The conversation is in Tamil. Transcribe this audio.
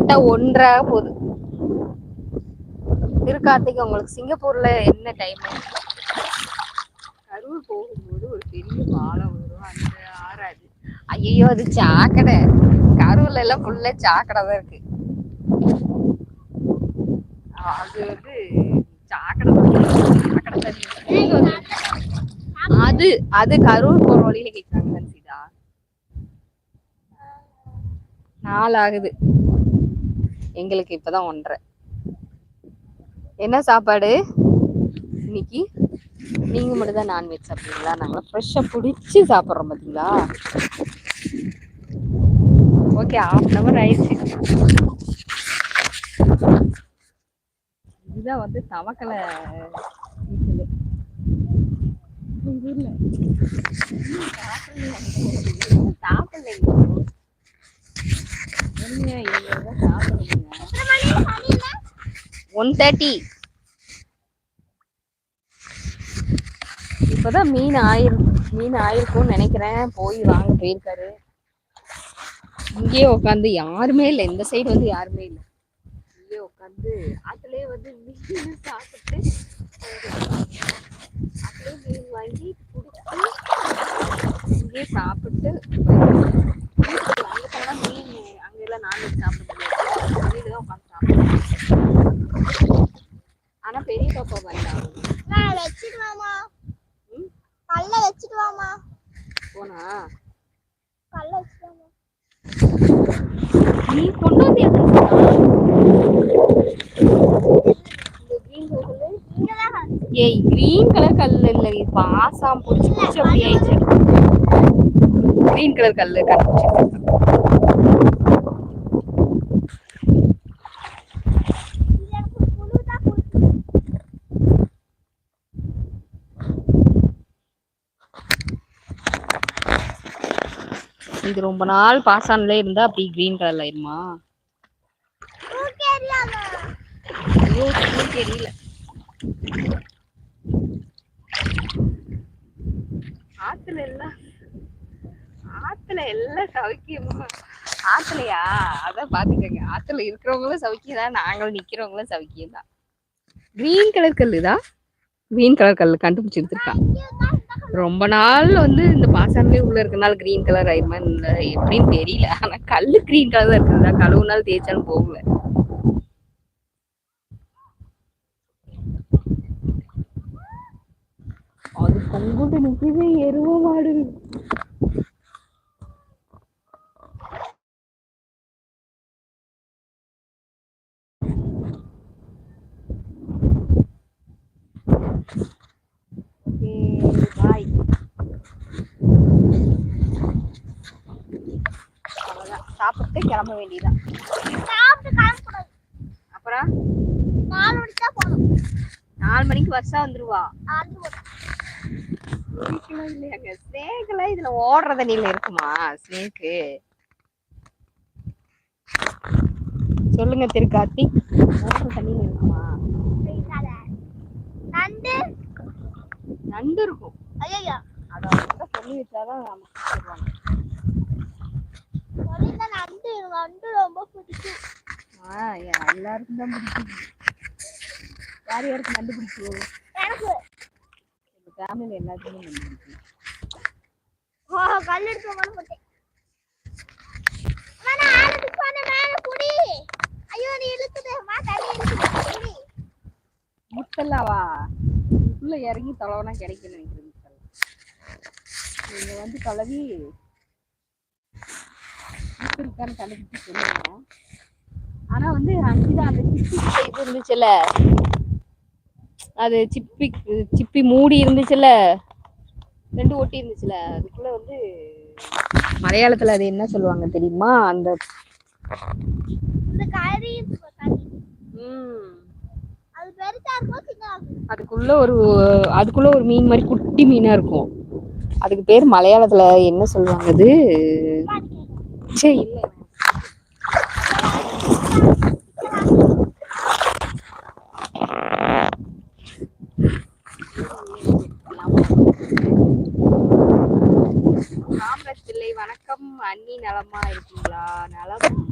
கரெக்டா 1:30 போகுது. திருக்கார்த்திக் உங்களுக்கு சிங்கப்பூர்ல என்ன டைம்? கரூர் போகும்போது ஒரு பெரிய பாலம் வரும், அந்த ஆறாது. ஐயோ அது சாக்கடை. கரூர்ல எல்லாம் ஃபுல்லா சாக்கடை தான் இருக்கு. அது வந்து சாக்கடை தண்ணி. அது அது கரூர் போற வழியில கேட்காங்க சீதா. 4 ஆகுது, எங்களுக்கு இப்பதான் 1:30. என்ன சாப்பாடு இன்னைக்கு? நீங்க மட்டும் தான் நான்வெஜ் சாப்பிடுறீங்களா? நாங்களாம் ஃப்ரெஷ்ஷா பிடிச்சி சாப்பிட்றோம் பாத்தீங்களா. ஓகே, 1/2 ஆயிடுச்சு. இதுதான் வந்து தவக்கலை சாப்பிடல. 1:30. இப்பதான் மீன் ஆயிருக்கும்னு நினைக்கிறேன். போய் வாங்க போயிருக்காரு. இங்கேயே உட்காந்து யாருமே இல்லை, இந்த சைடு வந்து யாருமே இல்லை. இங்கேயே உட்காந்து அதுலயே வந்து மீன் சாப்பிட்டு அப்படியே மீன் வாங்கி குடிச்சு இங்கேயே சாப்பிட்டு அங்கே போனா மீன் அங்கெல்லாம் நான்வெஜ் சாப்பிட முடியாது, வெளியில தான் உட்காந்து சாப்பிடுவோம். ஆனா பெரிய பாப்பா வேண்டாம் வச்சுக்கலாமா? கல்ல வச்சுக்கலாமா? போனா கல்ல வச்சுக்கலாமா? நீ கொண்டு வந்து ஏய் கிரீன் கலர் கல்லு இல்ல, இப்ப ஆசாம் புடிச்சு புடிச்சு அப்படி ஆயிடுச்சு. கிரீன் கலர் கல்லு கண்டுபிடிச்சு. இது ரொம்ப நாள் பாசான்ல இருந்தா அப்படி கிரீன் கலர்ல ஆயிருமா? தெரியல. ஆத்துல எல்லாம் சவுக்கியமா? ஆத்துலயா? அதான் பாத்துக்கங்க, ஆத்துல இருக்கிறவங்களும் சவுக்கியதான், நாங்களும் நிக்கிறவங்களும் சவுக்கியதான். கிரீன் கலர் கல்லுதான், கிரீன் கலர் கல்லு கண்டுபிடிச்சு எடுத்துருக்கான். ரொம்ப நாள் வந்து இந்த பாசான்லயே உள்ள இருக்கனால கிரீன் கலர் ஆயிருமா எப்படின்னு தெரியல. ஆனா கல்லு கிரீன் கலர் தான் இருக்குதா, கழுவு நாள் தேய்ச்சாலும் போகல. அது பொங்குட்டு நிக்குது எருவ மாடு. பாய். அவ்வளவுதான், சாப்பிட்டு கிளம்ப வேண்டியதான். அப்புறம் 4 மணிக்கு தான் போகணும். 4 மணிக்கு வருஷம் வந்துருவா. இல்லையாங்க ஸ்னேக்ல இதுல ஓடுற தண்ணியில இருக்குமா ஸ்னேக்கு? சொல்லுங்க திருக்கார்த்திக், ஓடுற தண்ணியில இருக்குமா? நண்டு இருக்கும். ஐயா அத சொல்லி வச்சாதான் நமக்கு சொல்லுவாங்க. நண்டு ரொம்ப பிடிக்கும். எல்லாருக்கும் தான் பிடிக்கும். யார் யாருக்கு நண்டு பிடிக்கும்? எனக்கு. எங்க ஃபேமிலில எல்லாருக்குமே நண்டு பிடிக்கும். கல் எடுத்து போட்டேன். முத்தல்லாவா உள்ள இறங்கி தொலைவனா கிடைக்குன்னு நினைக்கிறேன். நீங்க வந்து கலவி இருக்கான்னு கண்டுபிடிச்சு சொல்லுங்க. ஆனா வந்து அங்கதான் அந்த சிப்பி இது இருந்துச்சுல்ல, அது சிப்பி மூடி இருந்துச்சுல்ல, 2 ஒட்டி இருந்துச்சுல, அதுக்குள்ள வந்து மலையாளத்துல அது என்ன சொல்லுவாங்க தெரியுமா? அந்த அதுக்குள்ள ஒரு மீன் மாதிரி குட்டி மீனா இருக்கும். அதுக்கு பேர் மலையாளத்துல என்ன சொல்லுவாங்க? அது சரி இல்ல, காமராஜ் பிள்ளை வணக்கம். அண்ணி நலமா இருக்கீங்களா? நலம்.